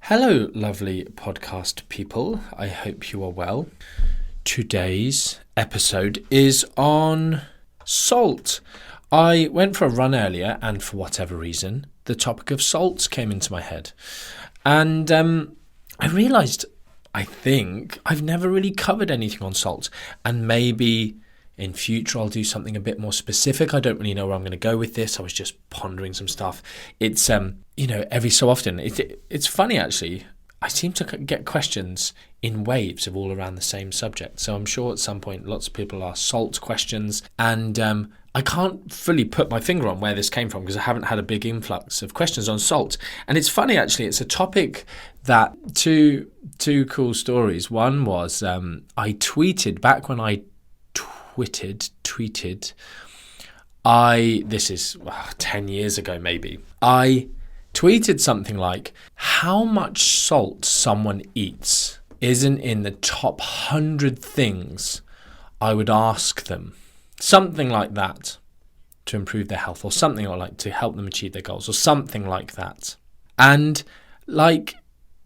Hello, lovely podcast people. I hope you are well. Today's episode is on salt. I went for a run earlier, and for whatever reason, the topic of salts came into my head. And I realised, I think, I've never really covered anything on salt. And maybe in future I'll do something a bit more specific. I don't really know where I'm going to go with this. I was just pondering some stuff. It's every so often it's funny actually. I seem to get questions in waves of all around the same subject. So I'm sure at some point lots of people ask salt questions, and I can't fully put my finger on where this came from because I haven't had a big influx of questions on salt. And it's funny actually. It's a topic that two cool stories. One was I tweeted back when I tweeted. This is 10 years ago maybe. I tweeted something like, how much salt someone eats isn't in the top 100 things I would ask them. Something like that, to improve their health, or something like to help them achieve their goals, or something like that. And like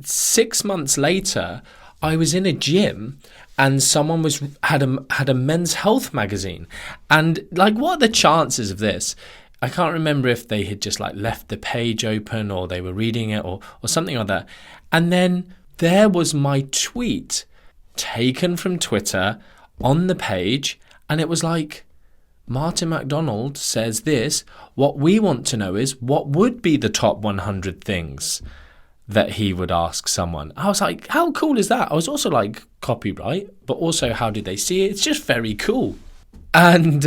6 months later, I was in a gym and someone had a men's health magazine. And like, what are the chances of this? I can't remember if they had just like left the page open or they were reading it or something like that. And then there was my tweet taken from Twitter on the page, and it was like, Martin McDonald says this. What we want to know is, what would be the top 100 things that he would ask someone? I was like, how cool is that? I was also like, copyright, but also how did they see it? It's just very cool. And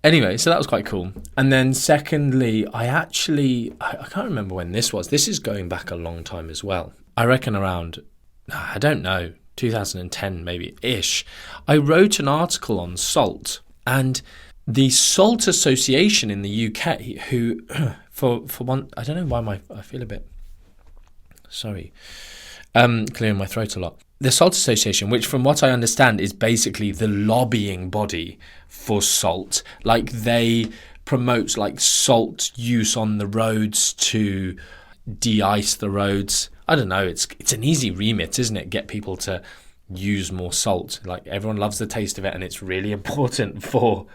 anyway, so that was quite cool. And then secondly, I can't remember when this was. This is going back a long time as well. I reckon around, I don't know, 2010 maybe-ish. I wrote an article on salt, and the Salt Association in the UK, who, for one, I don't know why I feel a bit, sorry, clearing my throat a lot. The Salt Association, which from what I understand is basically the lobbying body for salt, like they promote like salt use on the roads to de-ice the roads. I don't know, it's an easy remit, isn't it? Get people to use more salt. Like everyone loves the taste of it, and it's really important for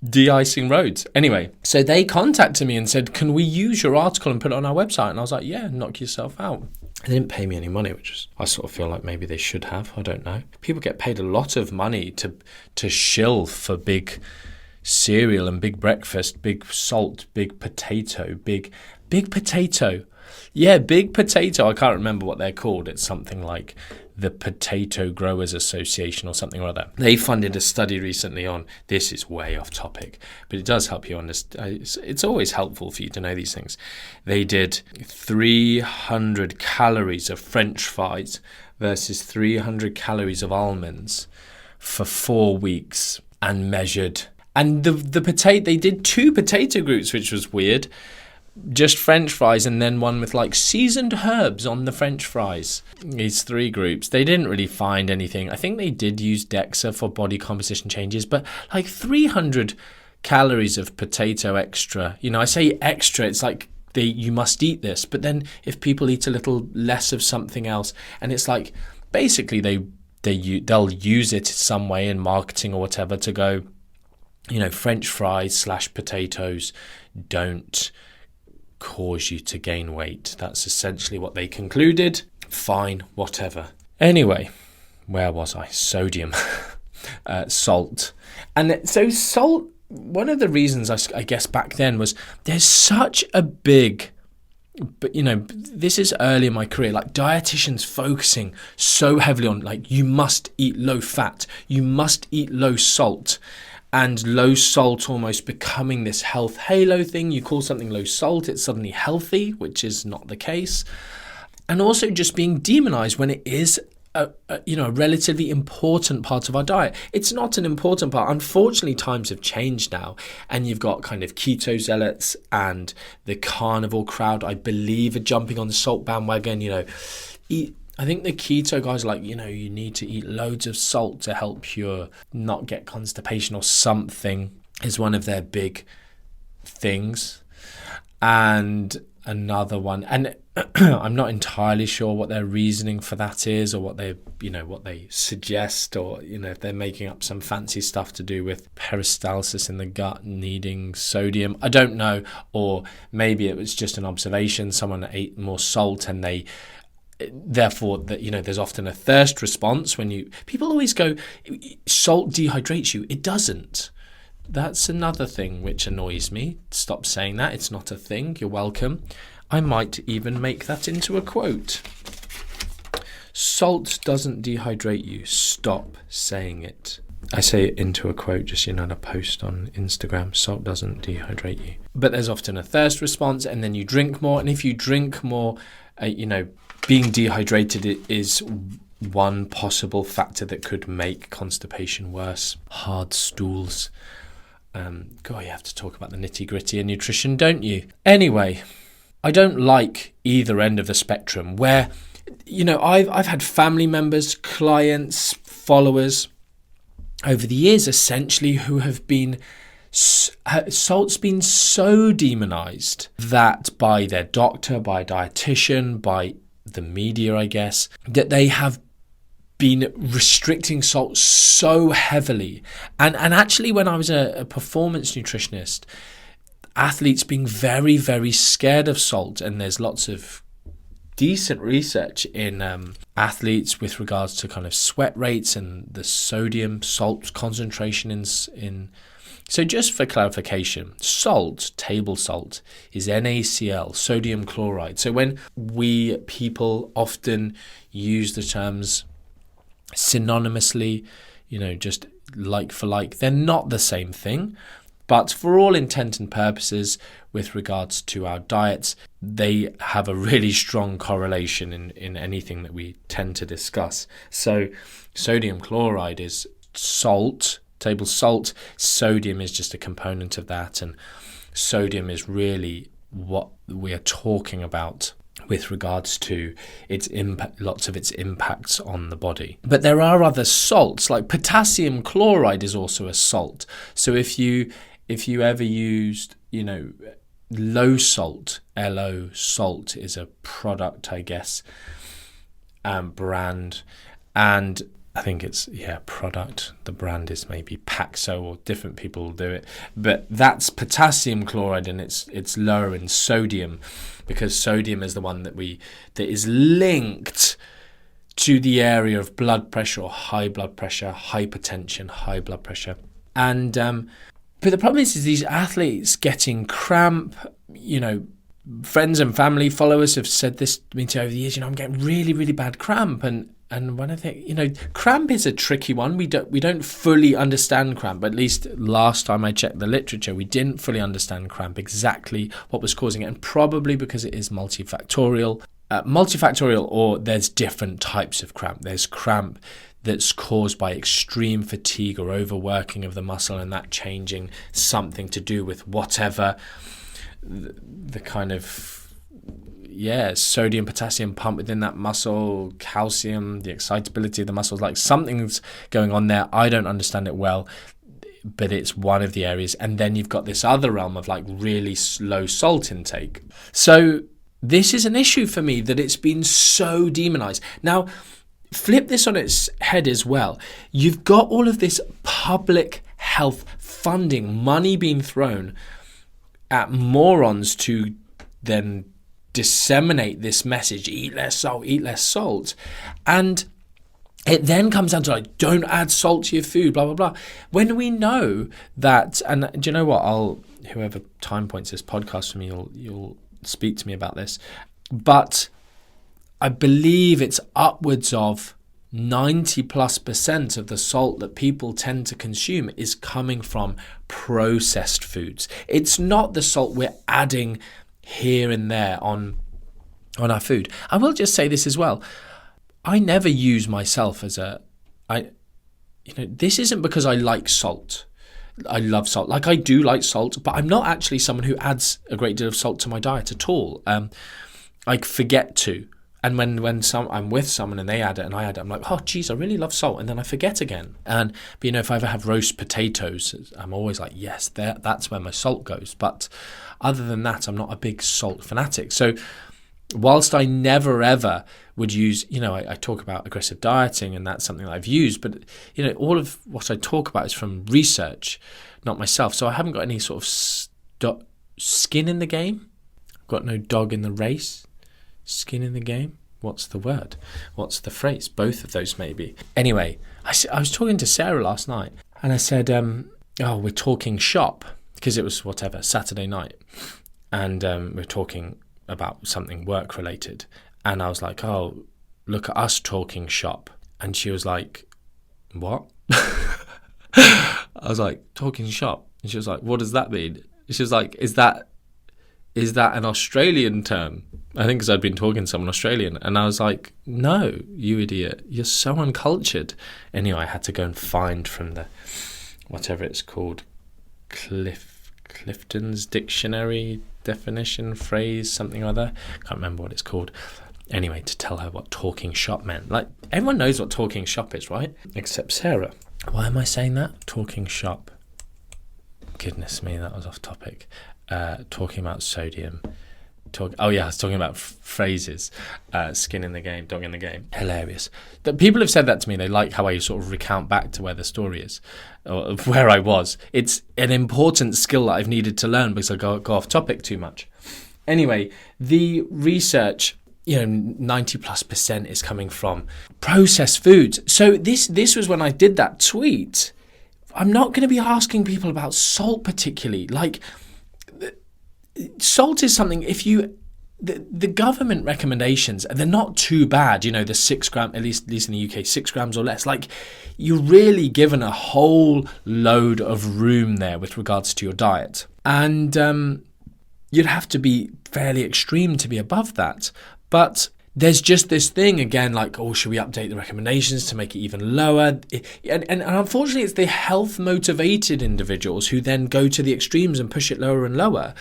de-icing roads. Anyway, so they contacted me and said, can we use your article and put it on our website? And I was like, yeah, knock yourself out. They didn't pay me any money, which is, I sort of feel like maybe they should have. I don't know. People get paid a lot of money to shill for big cereal and big breakfast, big salt, big potato, big potato. Yeah, big potato. I can't remember what they're called. It's something like the Potato Growers Association or something like that. They funded a study recently on, this is way off topic, but it does help you understand. It's always helpful for you to know these things. They did 300 calories of French fries versus 300 calories of almonds for 4 weeks and measured. And the potato, they did 2 potato groups, which was weird. Just French fries, and then one with like seasoned herbs on the French fries. These 3 groups. They didn't really find anything. I think they did use DEXA for body composition changes, but like 300 calories of potato extra. You know, I say extra, it's like you must eat this. But then if people eat a little less of something else, and it's like basically they'll use it some way in marketing or whatever to go, you know, French fries / potatoes don't cause you to gain weight. That's essentially what they concluded. Fine, whatever. Anyway, where was I? Sodium. Salt. And so salt, one of the reasons I guess back then was there's such a big, but you know, this is early in my career, like dietitians focusing so heavily on like, you must eat low fat, you must eat low salt. And low salt almost becoming this health halo thing. You call something low salt, it's suddenly healthy, which is not the case. And also just being demonized when it is a relatively important part of our diet. It's not an important part. Unfortunately, times have changed now, and you've got kind of keto zealots and the carnivore crowd, I believe, are jumping on the salt bandwagon. I think the keto guys are like, you need to eat loads of salt to help you not get constipation or something, is one of their big things. And another one, and I'm not entirely sure what their reasoning for that is, or what they suggest, or if they're making up some fancy stuff to do with peristalsis in the gut needing sodium. I don't know, or maybe it was just an observation. Someone ate more salt and therefore there's often a thirst response when people always go, salt dehydrates you. It doesn't. That's another thing which annoys me. Stop saying that. It's not a thing. You're welcome. I might even make that into a quote. Salt doesn't dehydrate you. Stop saying it. I say it into a quote, just in a post on Instagram. Salt doesn't dehydrate you. But there's often a thirst response, and then you drink more. And if you drink more, being dehydrated is one possible factor that could make constipation worse. Hard stools. You have to talk about the nitty-gritty in nutrition, don't you? Anyway, I don't like either end of the spectrum where, I've had family members, clients, followers over the years essentially who have been, salt's been so demonized that by their doctor, by a dietitian, by the media, I guess, that they have been restricting salt so heavily. And actually, when I was a performance nutritionist, athletes being very, very scared of salt, and there's lots of decent research in athletes with regards to kind of sweat rates and the sodium salt concentration in. So just for clarification, salt, table salt, is NaCl, sodium chloride. So when people often use the terms synonymously, just like for like, they're not the same thing. But for all intent and purposes, with regards to our diets, they have a really strong correlation in anything that we tend to discuss. So sodium chloride is salt, table salt. Sodium is just a component of that. And sodium is really what we are talking about with regards to its impact, lots of its impacts on the body. But there are other salts, like potassium chloride is also a salt. So if you ever used, low salt, LO salt is a product, I guess, brand, and I think it's, product. The brand is maybe Paxo, or different people will do it. But that's potassium chloride, and it's lower in sodium, because sodium is the one that is linked to the area of blood pressure, or high blood pressure, hypertension, high blood pressure. And but the problem is these athletes getting cramp, friends and family followers have said this to me over the years, I'm getting really, really bad cramp. And when I think, cramp is a tricky one. We don't fully understand cramp. At least last time I checked the literature, we didn't fully understand cramp, exactly what was causing it. And probably because it is multifactorial, or there's different types of cramp. There's cramp that's caused by extreme fatigue or overworking of the muscle, and that changing something to do with whatever the kind of sodium potassium pump within that muscle, calcium, the excitability of the muscles, like something's going on there. I don't understand it well, but it's one of the areas. And then you've got this other realm of like really low salt intake. So this is an issue for me, that it's been so demonized. Now, flip this on its head as well. You've got all of this public health funding, money being thrown at morons to then disseminate this message, eat less salt. And it then comes down to like, don't add salt to your food, blah, blah, blah. When we know that, and do you know what, whoever time points this podcast for me, you'll speak to me about this. But I believe it's upwards of 90+% of the salt that people tend to consume is coming from processed foods. It's not the salt we're adding here and there on our food. I will just say this as well. I never use myself as this isn't because I like salt. I love salt. Like, I do like salt, but I'm not actually someone who adds a great deal of salt to my diet at all. I forget to. And when I'm with someone and they add it and I add it, I'm like, oh, geez, I really love salt. And then I forget again. But if I ever have roast potatoes, I'm always like, yes, that's where my salt goes. But other than that, I'm not a big salt fanatic. So whilst I never ever would use, I talk about aggressive dieting, and that's something that I've used, but all of what I talk about is from research, not myself. So I haven't got any sort of skin in the game. I've got no dog in the race. Skin in the game. What's the word? What's the phrase? Both of those maybe. Anyway, I was talking to Sarah last night, and I said, we're talking shop, because it was Saturday night, and we're talking about something work related, and I was like, oh, look at us talking shop. And she was like, what? I was like, talking shop. And she was like, what does that mean? She was like, is that an Australian term? I think because I'd been talking to someone Australian. And I was like, no, you idiot, you're so uncultured. Anyway, I had to go and find from the whatever it's called, Clifton's dictionary definition, phrase, something or other. Can't remember what it's called. Anyway, to tell her what talking shop meant. Like, everyone knows what talking shop is, right? Except Sarah. Why am I saying that? Talking shop. Goodness me, that was off topic. Talking about sodium. I was talking about phrases. Skin in the game, dog in the game. Hilarious. People have said that to me. They like how I sort of recount back to where the story is, or where I was. It's an important skill that I've needed to learn because I go off topic too much. Anyway, the research, 90+% is coming from processed foods. So this was when I did that tweet. I'm not going to be asking people about salt particularly. Like, salt is something, the government recommendations, they're not too bad, the 6 gram, at least in the UK, 6 grams or less. Like, you're really given a whole load of room there with regards to your diet. And you'd have to be fairly extreme to be above that. But there's just this thing again, like, should we update the recommendations to make it even lower? And unfortunately, it's the health motivated individuals who then go to the extremes and push it lower and lower.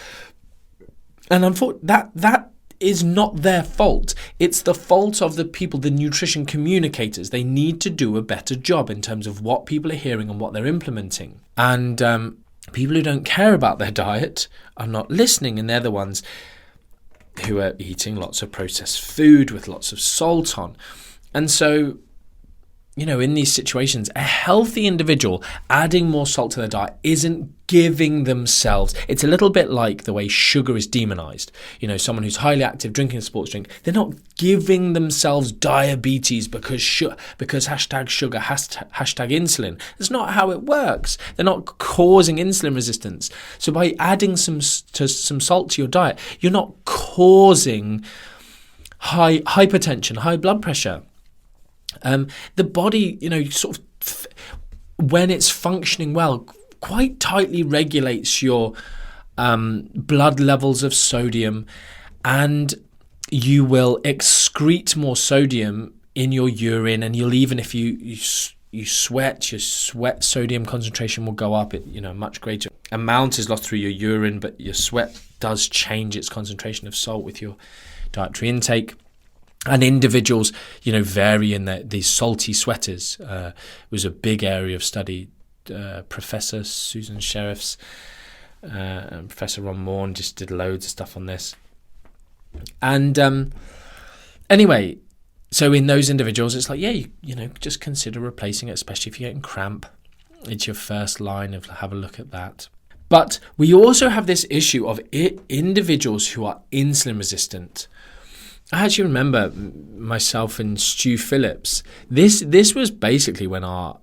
And that is not their fault. It's the fault of the people, the nutrition communicators. They need to do a better job in terms of what people are hearing and what they're implementing. And people who don't care about their diet are not listening, and they're the ones who are eating lots of processed food with lots of salt on. And so, in these situations, a healthy individual adding more salt to their diet isn't giving themselves. It's a little bit like the way sugar is demonized. Someone who's highly active drinking a sports drink, they're not giving themselves diabetes because hashtag sugar, hashtag insulin. That's not how it works. They're not causing insulin resistance. So by adding some salt to your diet, you're not causing hypertension, high blood pressure. The body, sort of, when it's functioning well, quite tightly regulates your blood levels of sodium, and you will excrete more sodium in your urine, and you'll even, if you sweat, your sweat sodium concentration will go up. A much greater amount is lost through your urine, but your sweat does change its concentration of salt with your dietary intake. And individuals, vary in these salty sweaters. It was a big area of study. Professor Susan Sheriffs and Professor Ron Morn just did loads of stuff on this. And anyway, so in those individuals, it's like, just consider replacing it, especially if you're getting cramp. It's your first line of have a look at that. But we also have this issue of individuals who are insulin resistant. I actually remember myself and Stu Phillips. This was basically when our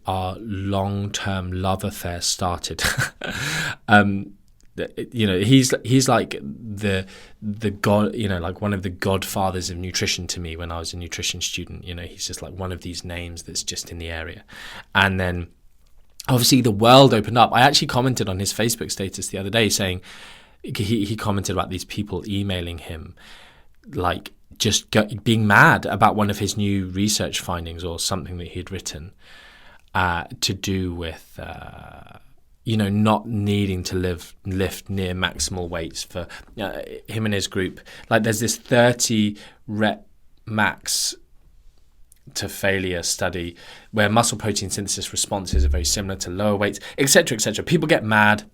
long-term love affair started. He's like the god, like one of the godfathers of nutrition to me when I was a nutrition student. He's just like one of these names that's just in the area. And then obviously the world opened up. I actually commented on his Facebook status the other day saying he commented about these people emailing him, like just being mad about one of his new research findings or something that he'd written to do with not needing to lift near maximal weights for him and his group. Like, there's this 30 rep max to failure study where muscle protein synthesis responses are very similar to lower weights, etc., etc. People get mad,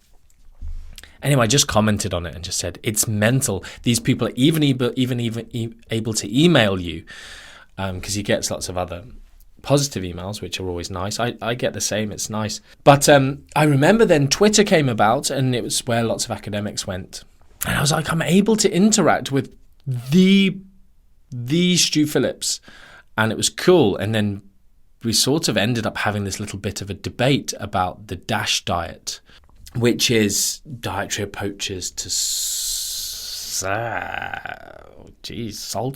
Anyway, I just commented on it and just said, it's mental. These people are even able to email you, because he gets lots of other positive emails, which are always nice. I get the same. It's nice. But I remember then Twitter came about, and it was where lots of academics went. And I was like, I'm able to interact with the Stu Phillips. And it was cool. And then we sort of ended up having this little bit of a debate about the DASH diet, which is dietary approaches to salt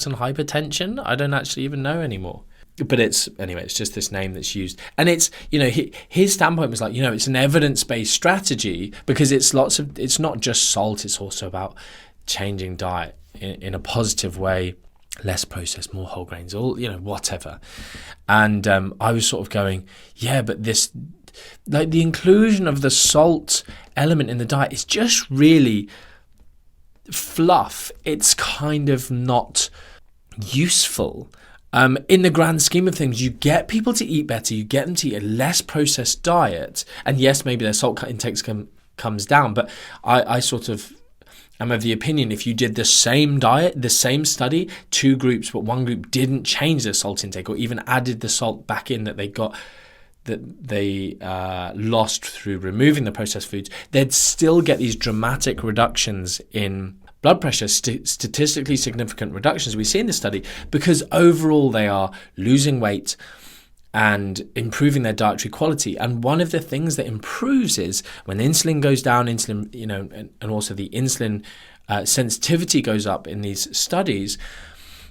and hypertension. I don't actually even know anymore. But it's just this name that's used. And it's, his standpoint was like, it's an evidence-based strategy, because it's not just salt, it's also about changing diet in a positive way, less processed, more whole grains, all, whatever. And I was sort of going, yeah, but this, like, the inclusion of the salt element in the diet is just really fluff. It's kind of not useful. In the grand scheme of things, you get people to eat better, you get them to eat a less processed diet, and yes, maybe their salt intake comes down, but I sort of am of the opinion, if you did the same diet, the same study, 2 groups, but one group didn't change their salt intake or even added the salt back in that they lost through removing the processed foods, they'd still get these dramatic reductions in blood pressure, statistically significant reductions we see in this study, because overall they are losing weight and improving their dietary quality. And one of the things that improves is when insulin goes down, and also the insulin sensitivity goes up in these studies.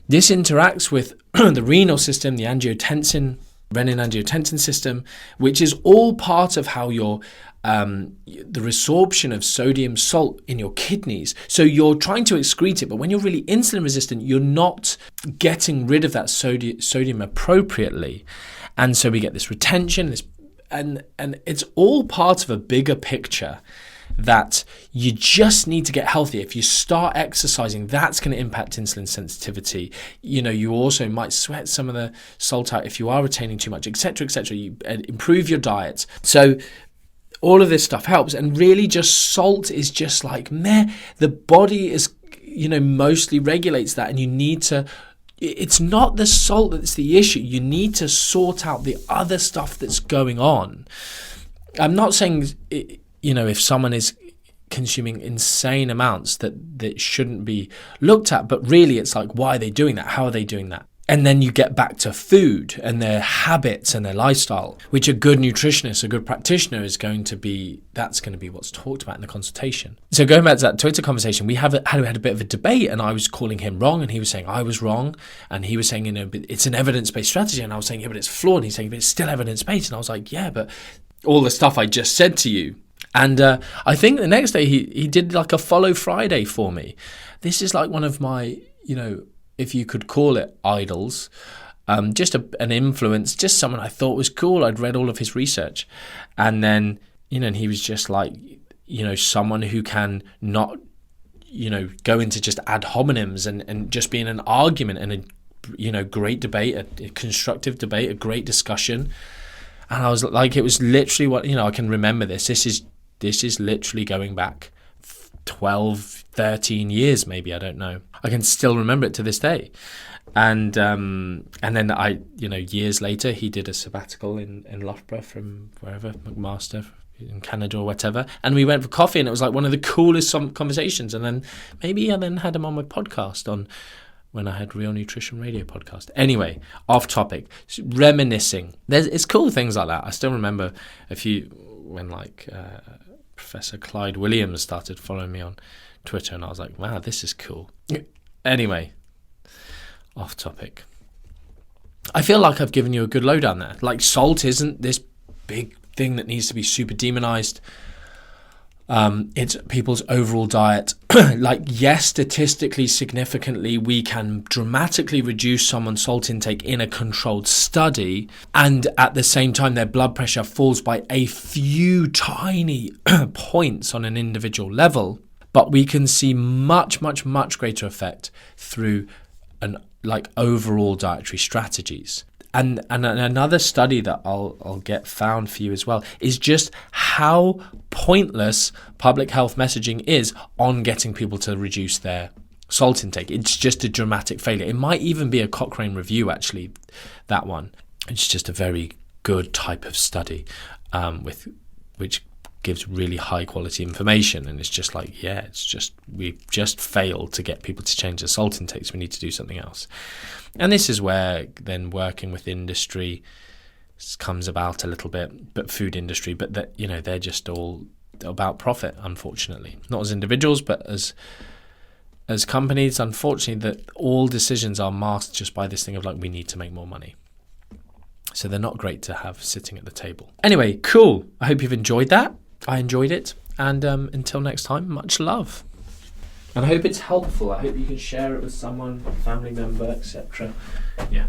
This interacts with the renal system, the renin-angiotensin system, which is all part of how your the resorption of sodium salt in your kidneys. So you're trying to excrete it, but when you're really insulin resistant, you're not getting rid of that sodium appropriately. And so we get this retention, and it's all part of a bigger picture that you just need to get healthy. If you start exercising, that's going to impact insulin sensitivity. You also might sweat some of the salt out if you are retaining too much, etc., etc. You improve your diet. So all of this stuff helps, and really just salt is just like meh. The body is, mostly regulates that, and you need to. It's not the salt that's the issue. You need to sort out the other stuff that's going on. I'm not saying, if someone is consuming insane amounts that shouldn't be looked at, but really it's like, why are they doing that? How are they doing that? And then you get back to food and their habits and their lifestyle, which a good nutritionist, a good practitioner that's going to be what's talked about in the consultation. So going back to that Twitter conversation, we had a bit of a debate, and I was calling him wrong and he was saying I was wrong. And he was saying, but it's an evidence-based strategy. And I was saying, yeah, but it's flawed. And he's saying, but it's still evidence-based. And I was like, yeah, but all the stuff I just said to you. And I think the next day he did like a Follow Friday for me. This is like one of my, if you could call it idols, just an influence, just someone I thought was cool. I'd read all of his research. And then, and he was just like, someone who can not, go into just ad hominems and just be in an argument and a, great debate, a constructive debate, a great discussion. And I was like, it was literally what, I can remember this. This is literally going back 12, 13 years, maybe, I don't know. I can still remember it to this day. And then years later, he did a sabbatical in Loughborough from wherever, McMaster in Canada or whatever. And we went for coffee, and it was like one of the coolest conversations. And then maybe I then had him on my podcast when I had Real Nutrition Radio podcast. Anyway, off topic, reminiscing. It's cool things like that. I still remember when Professor Clyde Williams started following me on Twitter, and I was like, wow, this is cool. Anyway, off topic. I feel like I've given you a good lowdown there. Like, salt isn't this big thing that needs to be super demonized. It's people's overall diet. Yes, statistically significantly, we can dramatically reduce someone's salt intake in a controlled study, and at the same time their blood pressure falls by a few tiny points on an individual level. But we can see much, much, much greater effect through overall dietary strategies. And another study that I'll get found for you as well is just how pointless public health messaging is on getting people to reduce their salt intake. It's just a dramatic failure. It might even be a Cochrane review, actually, that one. It's just a very good type of study which gives really high quality information, and it's just like, we've just failed to get people to change their salt intakes. We need to do something else. And this is where then working with industry comes about a little bit, but food industry, but that, they're just all about profit, unfortunately. Not as individuals, but as companies, unfortunately, that all decisions are masked just by this thing of like, we need to make more money. So they're not great to have sitting at the table. Anyway, cool. I hope you've enjoyed that. I enjoyed it. And until next time, much love. And I hope it's helpful. I hope you can share it with someone, family member, etc. Yeah.